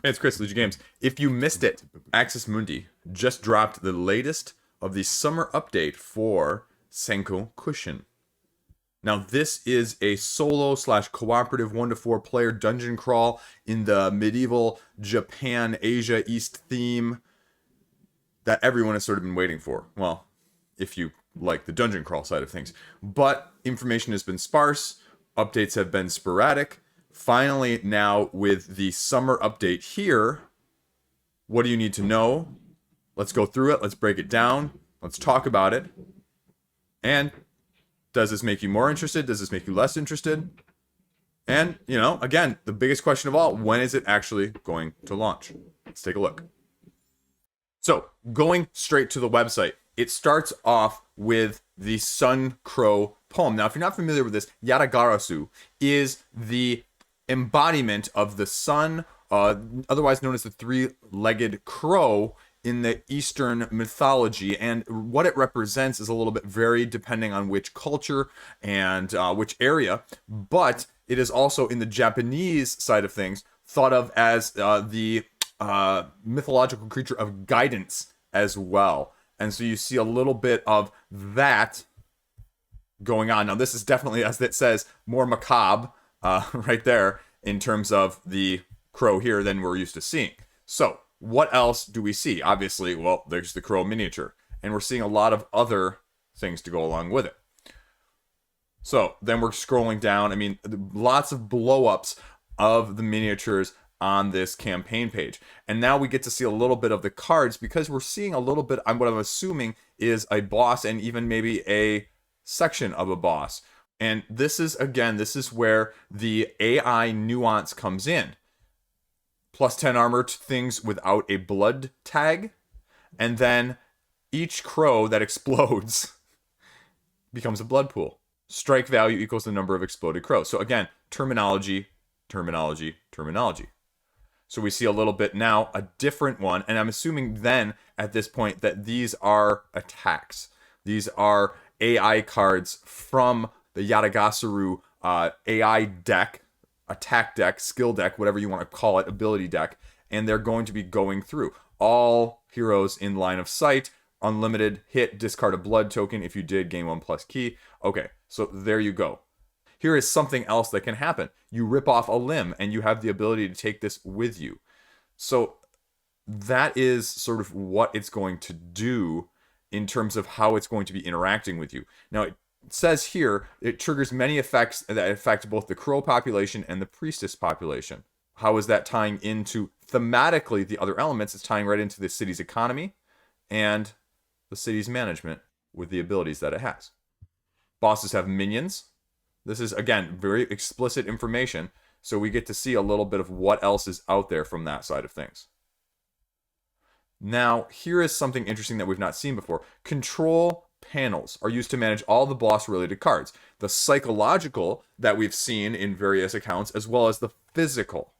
Hey, it's Chris, Liege Games. If you missed it, Axis Mundi just dropped the latest of the summer update for Sankokushin. Now, this is a solo slash cooperative 1 to 4 player dungeon crawl in the medieval Japan, Asia, East theme that everyone has sort of been waiting for. Well, if you like the dungeon crawl side of things. But information has been sparse, updates have been sporadic. Finally, now with the summer update here, what do you need to know? Let's go through it. Let's break it down. Let's talk about it. And does this make you more interested? Does this make you less interested? And, again, the biggest question of all, when is it actually going to launch? Let's take a look. So, going straight to the website, it starts off with the Sun Crow poem. Now, if you're not familiar with this, Yatagarasu is the embodiment of the sun, otherwise known as the three-legged crow in the Eastern mythology, and what it represents is a little bit varied depending on which culture and which area, but it is also in the Japanese side of things thought of as the mythological creature of guidance as well. And so you see a little bit of that going on. Now, this is definitely, as it says, more macabre right there in terms of the crow here than we're used to seeing. So, what else do we see? Obviously, well, there's the crow miniature. And we're seeing a lot of other things to go along with it. So, then we're scrolling down. I mean, lots of blow-ups of the miniatures on this campaign page. And now we get to see a little bit of the cards because we're seeing a little bit, what I'm assuming is a boss and even maybe a section of a boss. And this is where the AI nuance comes in. Plus 10 armor to things without a blood tag. And then each crow that explodes becomes a blood pool. Strike value equals the number of exploded crows. So again, terminology. So we see a little bit now, a different one. And I'm assuming then at this point that these are attacks. These are AI cards from the Yatagarasu AI deck, attack deck, skill deck, whatever you want to call it, ability deck. And they're going to be going through all heroes in line of sight, unlimited hit, discard a blood token. If you did, gain 1+ key. Okay, so there you go. Here is something else that can happen. You rip off a limb and you have the ability to take this with you. So that is sort of what it's going to do in terms of how it's going to be interacting with you. Now, it says here, it triggers many effects that affect both the crow population and the priestess population. How is that tying into thematically the other elements? It's tying right into the city's economy and the city's management with the abilities that it has. Bosses have minions. This is, again, very explicit information, so we get to see a little bit of what else is out there from that side of things. Now, here is something interesting that we've not seen before. Control panels are used to manage all the boss-related cards. The psychological that we've seen in various accounts, as well as the physical.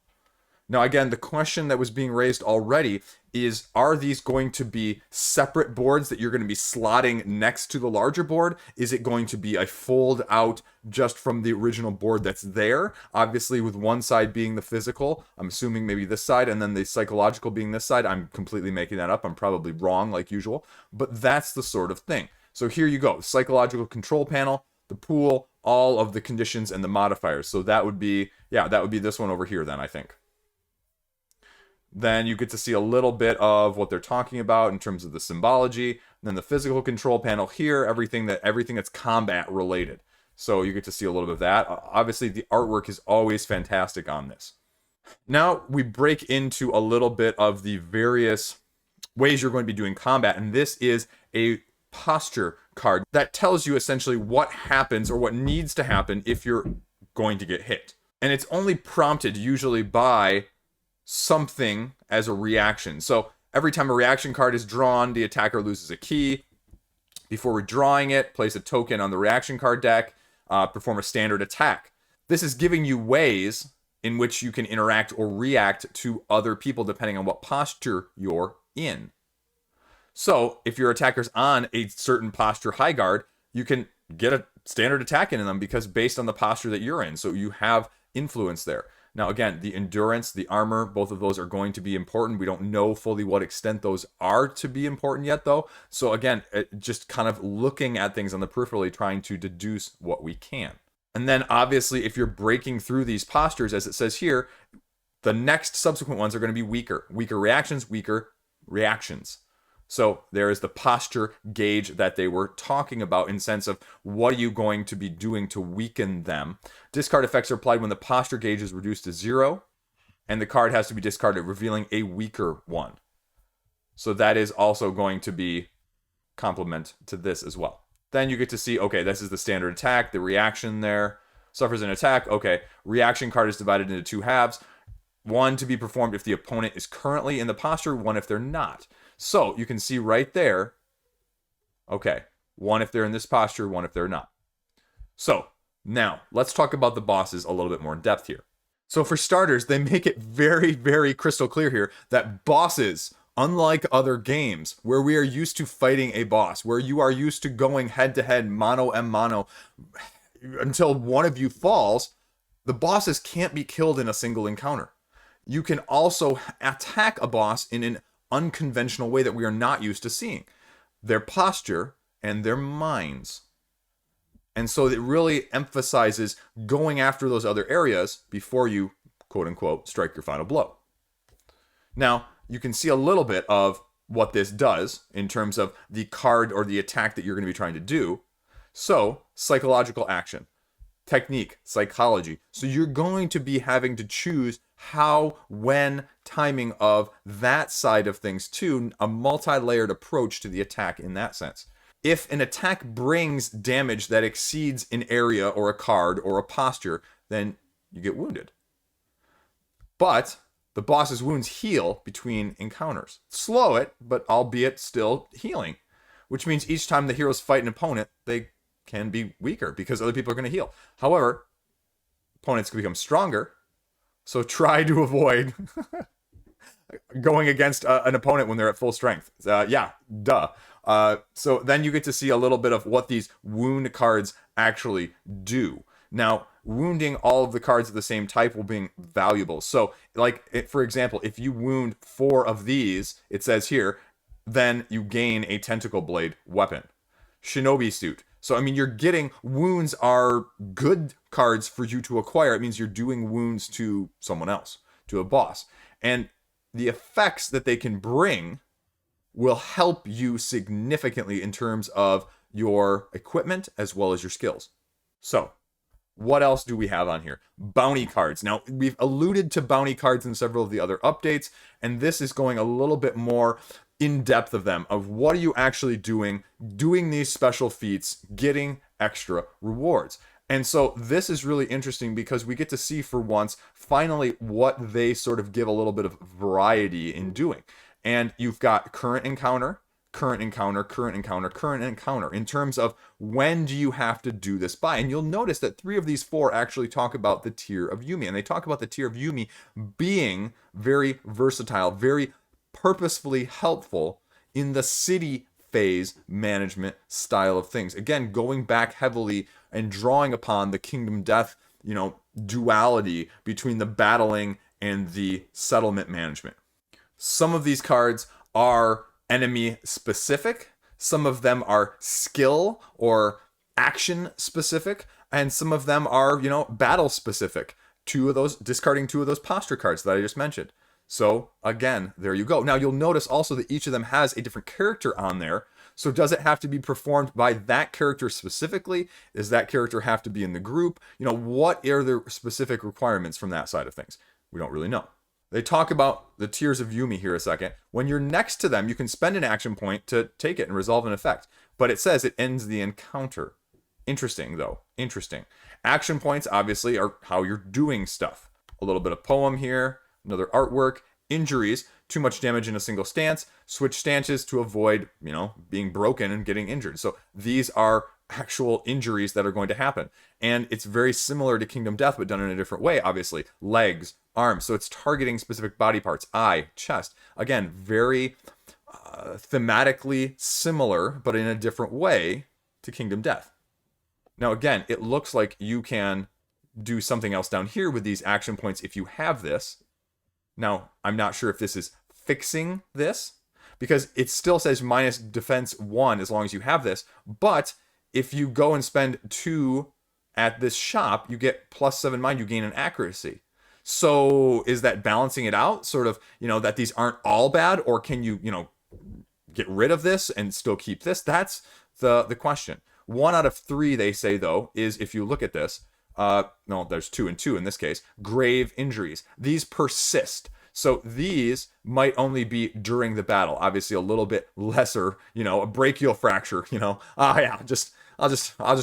Now, again, the question that was being raised already is, are these going to be separate boards that you're going to be slotting next to the larger board? Is it going to be a fold out just from the original board that's there? Obviously, with one side being the physical, I'm assuming maybe this side, and then the psychological being this side. I'm completely making that up. I'm probably wrong, like usual. But that's the sort of thing. So here you go. Psychological control panel, the pool, all of the conditions and the modifiers. So that would be, that would be this one over here then, I think. Then you get to see a little bit of what they're talking about in terms of the symbology. And then the physical control panel here, everything that's combat related. So you get to see a little bit of that. Obviously, the artwork is always fantastic on this. Now we break into a little bit of the various ways you're going to be doing combat. And this is a posture card that tells you essentially what happens or what needs to happen if you're going to get hit. And it's only prompted usually by something as a reaction. So every time a reaction card is drawn, the attacker loses a key. Before withdrawing it, place a token on the reaction card deck, perform a standard attack. This is giving you ways in which you can interact or react to other people depending on what posture you're in. So if your attacker's on a certain posture high guard, you can get a standard attack into them because based on the posture that you're in. So you have influence there. Now, again, the endurance, the armor, both of those are going to be important. We don't know fully what extent those are to be important yet, though. So, again, just kind of looking at things on the peripherally, trying to deduce what we can. And then, obviously, if you're breaking through these postures, as it says here, the next subsequent ones are going to be weaker. Weaker reactions, weaker reactions. So there is the posture gauge that they were talking about in sense of what are you going to be doing to weaken them. Discard effects are applied when the posture gauge is reduced to 0, and the card has to be discarded, revealing a weaker one. So that is also going to be complement to this as well. Then you get to see, okay, this is the standard attack, the reaction there. Suffers an attack, okay. Reaction card is divided into 2 halves. One to be performed if the opponent is currently in the posture, one if they're not. So you can see right there, okay, one if they're in this posture, one if they're not. So now let's talk about the bosses a little bit more in depth here. So for starters, they make it very, very crystal clear here that bosses, unlike other games where we are used to fighting a boss, where you are used to going head to head, mano a mano, until one of you falls, the bosses can't be killed in a single encounter. You can also attack a boss in an unconventional way that we are not used to seeing. Their posture and their minds. And so it really emphasizes going after those other areas before you, quote unquote, strike your final blow. Now, you can see a little bit of what this does in terms of the card or the attack that you're going to be trying to do. So, psychological action. Technique, psychology. So you're going to be having to choose how, when, timing of that side of things too, a multi-layered approach to the attack in that sense. If an attack brings damage that exceeds an area or a card or a posture, then you get wounded. But the boss's wounds heal between encounters. Slow it, but albeit still healing. Which means each time the heroes fight an opponent, they can be weaker because other people are going to heal. However, opponents can become stronger, so try to avoid going against an opponent when they're at full strength. So then you get to see a little bit of what these wound cards actually do. Now, wounding all of the cards of the same type will be valuable. So, for example, if you wound 4 of these, it says here, then you gain a tentacle blade weapon. Shinobi suit. So, I mean, you're getting wounds are good cards for you to acquire. It means you're doing wounds to someone else, to a boss. And the effects that they can bring will help you significantly in terms of your equipment as well as your skills. So, what else do we have on here? Bounty cards. Now, we've alluded to bounty cards in several of the other updates, and this is going a little bit more in depth of them, of what are you actually doing these special feats, getting extra rewards. And so this is really interesting because we get to see for once, finally, what they sort of give a little bit of variety in doing. And you've got current encounter, current encounter, current encounter, current encounter, in terms of when do you have to do this by. And you'll notice that 3 of these 4 actually talk about the tier of Yumi. And they talk about the tier of Yumi being very versatile, very purposefully helpful in the city phase management style of things. Again, going back heavily and drawing upon the kingdom death, duality between the battling and the settlement management. Some of these cards are enemy specific, some of them are skill or action specific, and some of them are, battle specific. Discarding 2 of those posture cards that I just mentioned. So, again, there you go. Now, you'll notice also that each of them has a different character on there. So, does it have to be performed by that character specifically? Does that character have to be in the group? What are the specific requirements from that side of things? We don't really know. They talk about the tiers of Yumi here a second. When you're next to them, you can spend an action point to take it and resolve an effect. But it says it ends the encounter. Interesting, though. Interesting. Action points, obviously, are how you're doing stuff. A little bit of poem here. Another artwork. Injuries, too much damage in a single stance. Switch stances to avoid, being broken and getting injured. So these are actual injuries that are going to happen. And it's very similar to Kingdom Death, but done in a different way, obviously. Legs, arms. So it's targeting specific body parts. Eye, chest. Again, very thematically similar, but in a different way to Kingdom Death. Now, again, it looks like you can do something else down here with these action points if you have this. Now, I'm not sure if this is fixing this, because it still says minus defense 1 as long as you have this. But if you go and spend 2 at this shop, you get +7 mind, you gain an accuracy. So is that balancing it out? Sort of, that these aren't all bad, or can you, get rid of this and still keep this? That's the question. 1 out of 3, they say, though, is, if you look at this, no, there's 2 and 2 in this case, grave injuries. These persist. So these might only be during the battle. Obviously, a little bit lesser, a brachial fracture, I'll just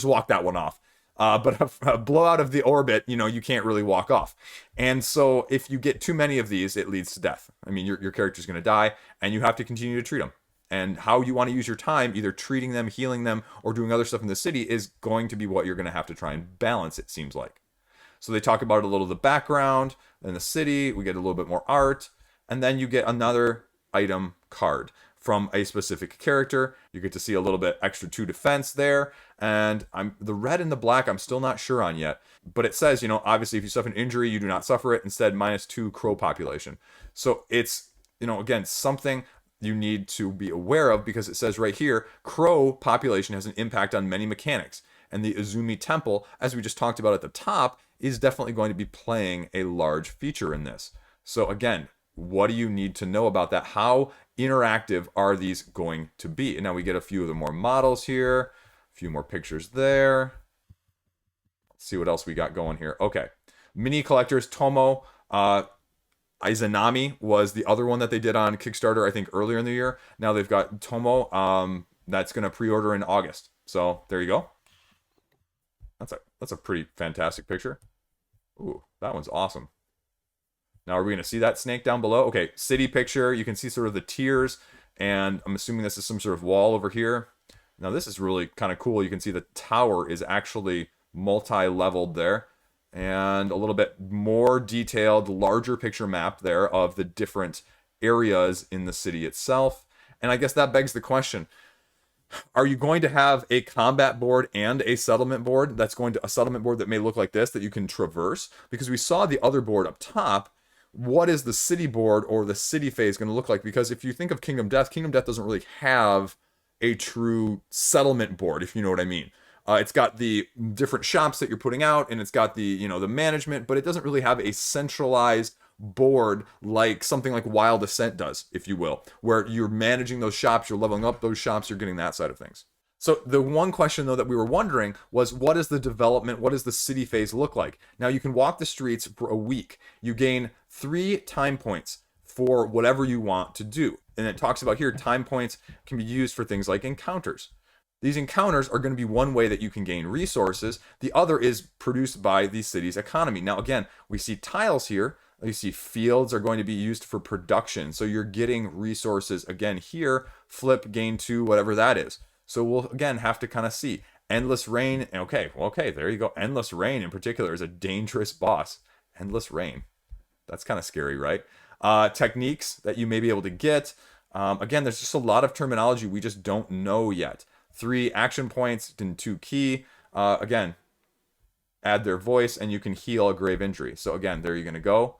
walk that one off. But a blowout of the orbit, you can't really walk off. And so if you get too many of these, it leads to death. I mean, your character's going to die, and you have to continue to treat them. And how you want to use your time, either treating them, healing them, or doing other stuff in the city, is going to be what you're going to have to try and balance, it seems like. So they talk about a little of the background in the city. We get a little bit more art. And then you get another item card from a specific character. You get to see a little bit extra 2 defense there. And the red and the black, I'm still not sure on yet. But it says, obviously if you suffer an injury, you do not suffer it. Instead, -2 crow population. So it's, again, something you need to be aware of, because it says right here, crow population has an impact on many mechanics. And the Izumi Temple, as we just talked about at the top, is definitely going to be playing a large feature in this. So again, what do you need to know about that? How interactive are these going to be? And now we get a few of the more models here, a few more pictures there. Let's see what else we got going here. Okay, mini collectors, Tomo, Izanami was the other one that they did on Kickstarter, I think earlier in the year. Now they've got Tomo, that's going to pre-order in August. So there you go. That's a pretty fantastic picture. Ooh, that one's awesome. Now, are we going to see that snake down below? Okay, city picture. You can see sort of the tiers, and I'm assuming this is some sort of wall over here. Now, this is really kind of cool. You can see the tower is actually multi-leveled there, and a little bit more detailed, larger picture map there of the different areas in the city itself. And I guess that begs the question, are you going to have a combat board and a settlement board a settlement board that may look like this, that you can traverse? Because we saw the other board up top. What is the city board or the city phase going to look like? Because if you think of Kingdom Death doesn't really have a true settlement board, if you know what I mean. It's got the different shops that you're putting out, and it's got the, the management, but it doesn't really have a centralized board like something like Wild Ascent does, if you will, where you're managing those shops, you're leveling up those shops, you're getting that side of things. So the one question, though, that we were wondering was, what is the development, what does the city phase look like? Now, you can walk the streets for a week. You gain 3 time points for whatever you want to do. And it talks about here, time points can be used for things like encounters. These encounters are going to be one way that you can gain resources. The other is produced by the city's economy. Now, again, we see tiles here. You see fields are going to be used for production. So you're getting resources again here, flip, gain 2, whatever that is. So we'll, again, have to kind of see. Endless Rain. Okay, there you go. Endless Rain in particular is a dangerous boss. Endless Rain. That's kind of scary, right? Techniques that you may be able to get. Again, there's just a lot of terminology we just don't know yet. 3 action points and 2 key. Again, add their voice and you can heal a grave injury. So again, there you're going to go.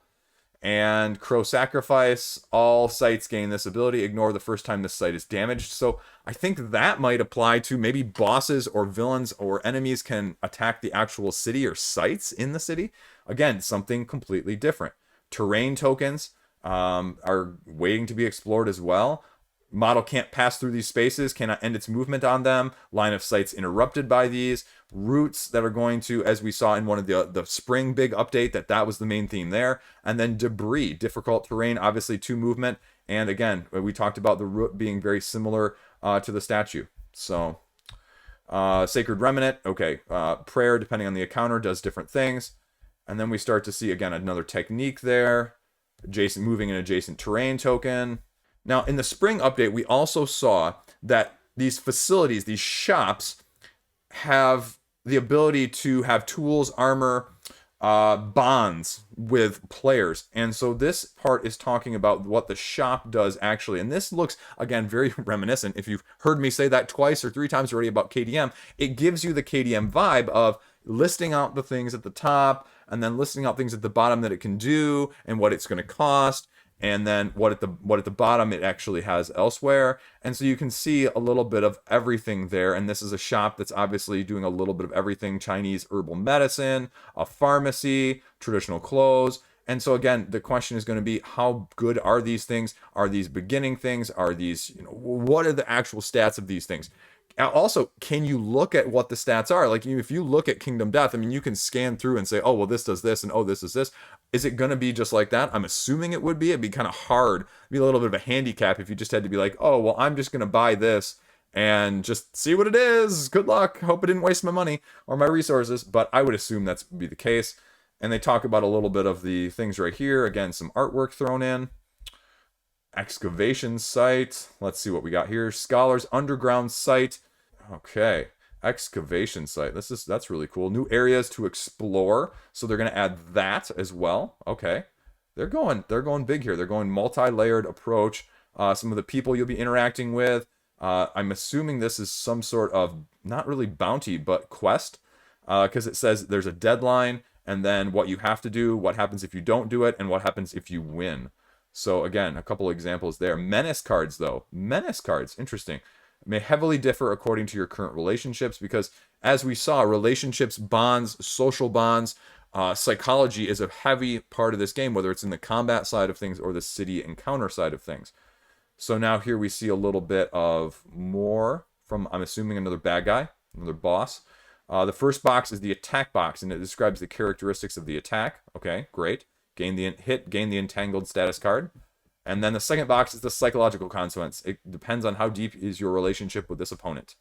And Crow Sacrifice, all sites gain this ability. Ignore the first time this site is damaged. So I think that might apply to maybe bosses or villains or enemies can attack the actual city or sites in the city. Again, something completely different. Terrain tokens are waiting to be explored as well. Model can't pass through these spaces, cannot end its movement on them. Line of sight's interrupted by these. Routes that are going to, as we saw in one of the spring big update, that was the main theme there. And then debris, difficult terrain, obviously 2 movement. And again, we talked about the route being very similar to the statue. So, Sacred Remnant, okay. Prayer, depending on the encounter, does different things. And then we start to see, again, another technique there. Moving an adjacent terrain token. Now, in the spring update, we also saw that these facilities, these shops, have the ability to have tools, armor, bonds with players. And so this part is talking about what the shop does actually. And this looks, again, very reminiscent. If you've heard me say that twice or 3 times already about KDM, it gives you the KDM vibe of listing out the things at the top and then listing out things at the bottom that it can do and what it's going to cost, and then what at the bottom it actually has elsewhere. And so you can see a little bit of everything there. And this is a shop that's obviously doing a little bit of everything: Chinese herbal medicine, a pharmacy, traditional clothes. And so again, the question is going to be, how good are these things? Are these beginning things? Are these, what are the actual stats of these things? Also, can you look at what the stats are? Like, if you look at Kingdom Death, I mean, you can scan through and say, oh, well, this does this, and oh, this is this. Is it going to be just like that? I'm assuming it would be. It'd be kind of hard. It'd be a little bit of a handicap if you just had to be like, oh, well, I'm just going to buy this and just see what it is. Good luck. Hope I didn't waste my money or my resources. But I would assume that's be the case. And they talk about a little bit of the things right here. Again, some artwork thrown in. Excavation site. Let's see what we got here. Scholars underground site. Okay. Excavation site. That's really cool. New areas to explore. So they're going to add that as well. Okay. They're going big here. They're going multi-layered approach. Some of the people you'll be interacting with. I'm assuming this is some sort of, not really bounty, but quest. Because it says there's a deadline, and then what you have to do, what happens if you don't do it, and what happens if you win. So again, a couple examples there. Menace cards, though. Menace cards, interesting. May heavily differ according to your current relationships, because as we saw, relationships, bonds, social bonds, psychology is a heavy part of this game, whether it's in the combat side of things or the city encounter side of things. So now here we see a little bit of more from, I'm assuming, another bad guy, another boss. The first box is the attack box, and it describes the characteristics of the attack. Okay, great. Gain the entangled status card. And then the second box is the psychological consequence. It depends on how deep is your relationship with this opponent.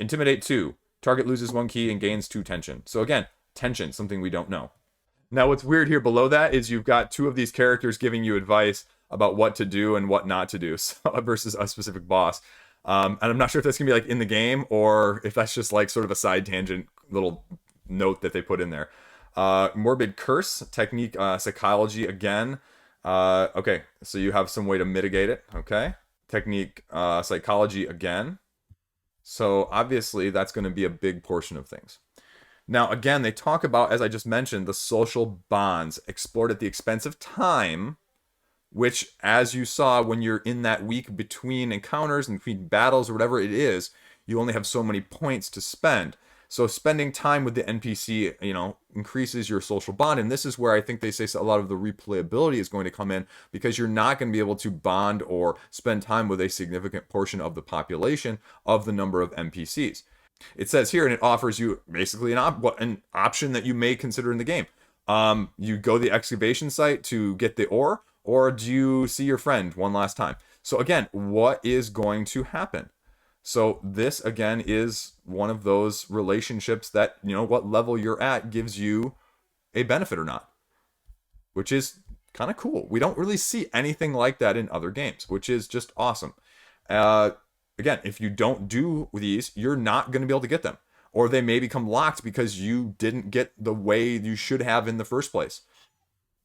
Intimidate 2. Target loses 1 key and gains 2 tension. So again, tension, something we don't know. Now what's weird here below that is you've got 2 of these characters giving you advice about what to do and what not to do versus a specific boss. And I'm not sure if that's going to be like in the game or if that's just like sort of a side tangent little note that they put in there. Morbid curse, technique, psychology again. Okay, so you have some way to mitigate it. Okay. Technique, psychology again. So obviously that's going to be a big portion of things. Now, again, they talk about, as I just mentioned, the social bonds explored at the expense of time, which, as you saw, when you're in that week between encounters and between battles or whatever it is, you only have so many points to spend. So spending time with the NPC, increases your social bond. And this is where I think they say a lot of the replayability is going to come in, because you're not going to be able to bond or spend time with a significant portion of the population of the number of NPCs. It says here, and it offers you basically an option that you may consider in the game. You go to the excavation site to get the ore, or do you see your friend one last time? So again, what is going to happen? So this, again, is one of those relationships that, what level you're at gives you a benefit or not, which is kind of cool. We don't really see anything like that in other games, which is just awesome. Again, if you don't do these, you're not going to be able to get them, or they may become locked because you didn't get the way you should have in the first place.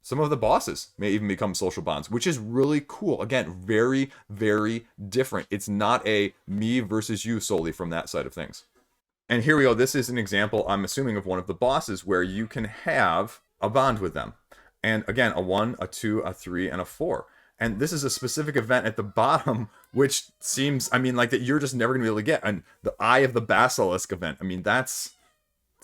Some of the bosses may even become social bonds, which is really cool. Again, very, very different. It's not a me versus you solely from that side of things. And here we go. This is an example, I'm assuming, of one of the bosses where you can have a bond with them. And again, a 1, a 2, a 3, and a 4. And this is a specific event at the bottom, which seems, like that you're just never going to be able to get. And the Eye of the Basilisk event, it's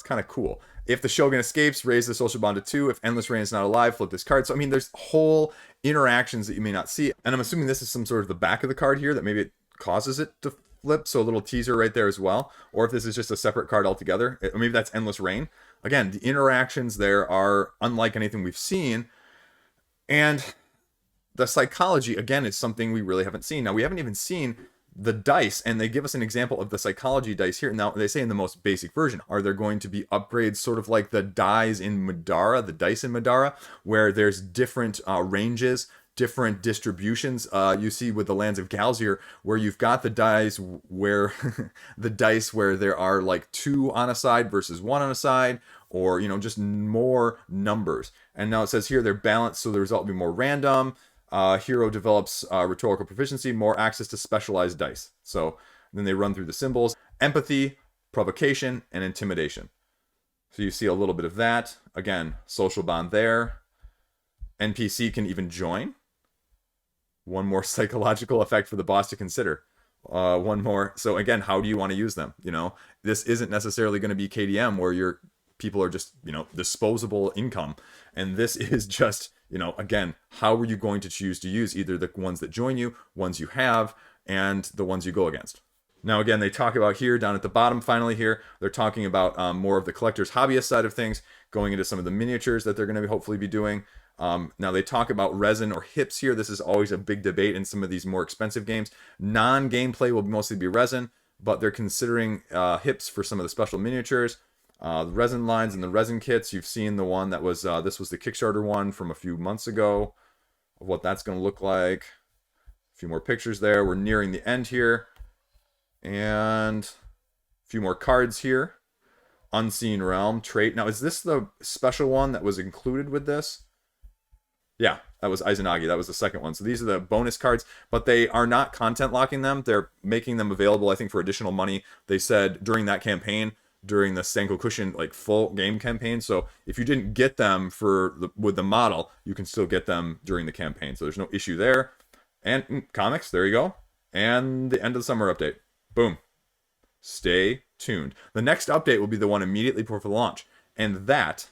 kind of cool. If the Shogun escapes, raise the social bond to 2. If Endless Rain is not alive, flip this card. So, there's whole interactions that you may not see. And I'm assuming this is some sort of the back of the card here that maybe it causes it to flip. So a little teaser right there as well. Or if this is just a separate card altogether. Or maybe that's Endless Rain. Again, the interactions there are unlike anything we've seen. And the psychology, again, is something we really haven't seen. Now, we haven't even seen the dice, and they give us an example of the psychology dice here. Now, they say in the most basic version, are there going to be upgrades sort of like the dice in Madara, where there's different ranges, different distributions. You see with the Lands of Galzir, where you've got the dice where there are like 2 on a side versus 1 on a side, or just more numbers. And now it says here they're balanced, so the result will be more random. Hero develops rhetorical proficiency, more access to specialized dice. So then they run through the symbols. Empathy, provocation, and intimidation. So you see a little bit of that. Again, social bond there. NPC can even join. One more psychological effect for the boss to consider. One more. So again, how do you want to use them? You know, this isn't necessarily going to be KDM where your people are just, you know, disposable income. And this is just, you know, again, how are you going to choose to use either the ones that join you, ones you have, and the ones you go against? Now, again, they talk about here down at the bottom, finally here, they're talking about more of the collector's hobbyist side of things, going into some of the miniatures that they're going to hopefully be doing. Now, they talk about resin or hips here. This is always a big debate in some of these more expensive games. Non-gameplay will mostly be resin, but they're considering hips for some of the special miniatures. The resin lines and the resin kits, you've seen the one that was, this was the Kickstarter one from a few months ago, of what that's going to look like. A few more pictures there. We're nearing the end here. And a few more cards here. Unseen Realm trait. Now, is this the special one that was included with this? Yeah, that was Izanagi. That was the second one. So these are the bonus cards, but they are not content locking them. They're making them available, I think, for additional money. They said during that campaign, during the Sankokushin like full game campaign. So if you didn't get them with the model, you can still get them during the campaign. So there's no issue there. And comics, there you go. And the end of the summer update. Boom. Stay tuned. The next update will be the one immediately before the launch. And that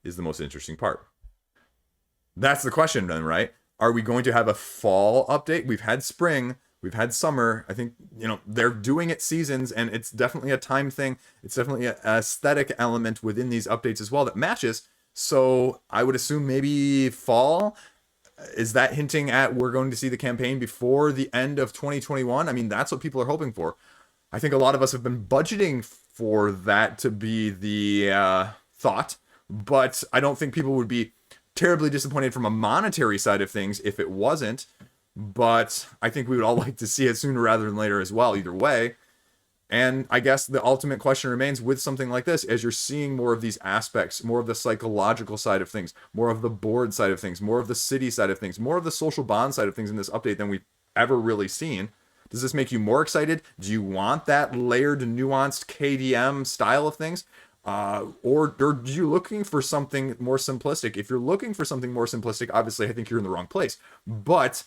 is the most interesting part. That's the question then, right? Are we going to have a fall update? We've had spring. We've had summer. I think, you know, they're doing it seasons, and it's definitely a time thing. It's definitely an aesthetic element within these updates as well that matches. So I would assume maybe fall. Is that hinting at we're going to see the campaign before the end of 2021? I mean, that's what people are hoping for. I think a lot of us have been budgeting for that to be the thought, but I don't think people would be terribly disappointed from a monetary side of things if it wasn't. But I think we would all like to see it sooner rather than later as well, either way. And I guess the ultimate question remains with something like this, as you're seeing more of these aspects, more of the psychological side of things, more of the board side of things, more of the city side of things, more of the social bond side of things in this update than we've ever really seen. Does this make you more excited? Do you want that layered, nuanced KDM style of things? Or are you looking for something more simplistic? If you're looking for something more simplistic, obviously I think you're in the wrong place. But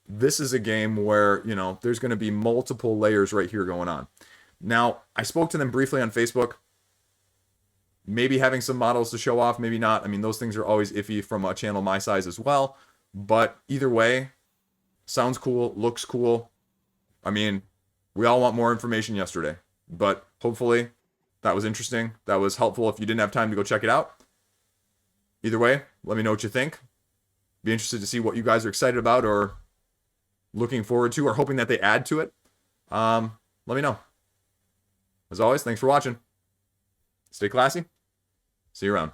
this is a game where, you know, there's going to be multiple layers right here going on. Now, I spoke to them briefly on Facebook. Maybe having some models to show off, maybe not. I mean, those things are always iffy from a channel my size as well. But either way, sounds cool, looks cool. I mean, we all want more information yesterday. But hopefully that was interesting. That was helpful if you didn't have time to go check it out. Either way, let me know what you think. Be interested to see what you guys are excited about or looking forward to or hoping that they add to it. Let me know. As always, thanks for watching. Stay classy. See you around.